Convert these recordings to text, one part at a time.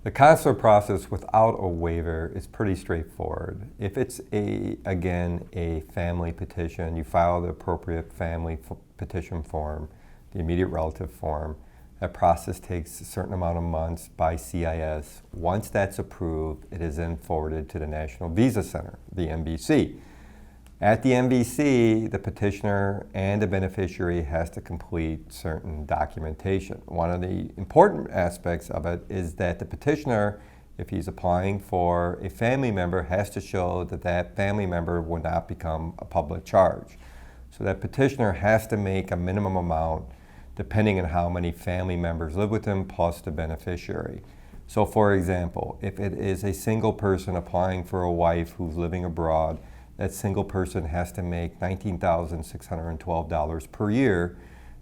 The consular process without a waiver is pretty straightforward. If it's again, a family petition, you file the appropriate family petition form, the immediate relative form. That process takes a certain amount of months by CIS. Once that's approved, it is then forwarded to the National Visa Center, the NVC. At the NVC, the petitioner and the beneficiary has to complete certain documentation. One of the important aspects of it is that the petitioner, if he's applying for a family member, has to show that that family member will not become a public charge. So that petitioner has to make a minimum amount depending on how many family members live with him plus the beneficiary. So for example, if it is a single person applying for a wife who's living abroad, that single person has to make $19,612 per year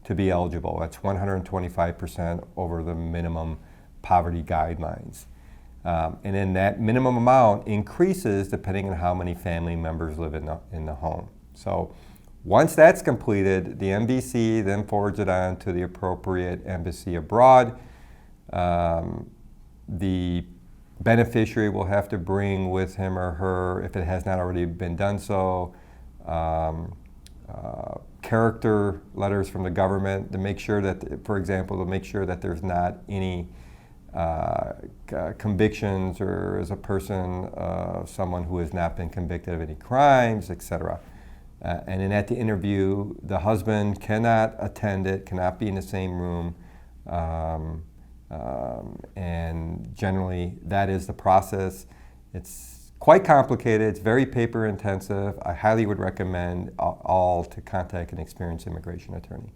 to be eligible. That's 125% over the minimum poverty guidelines. And then that minimum amount increases depending on how many family members live in the home. So once that's completed, the NVC then forwards it on to the appropriate embassy abroad. The beneficiary will have to bring with him or her, if it has not already been done so, character letters from the government to make sure that, for example, to make sure that there's not any convictions or is a person, someone who has not been convicted of any crimes, etc. And then at the interview, the husband cannot attend it, cannot be in the same room. And generally, that is the process. It's quite complicated. It's very paper intensive. I highly would recommend all to contact an experienced immigration attorney.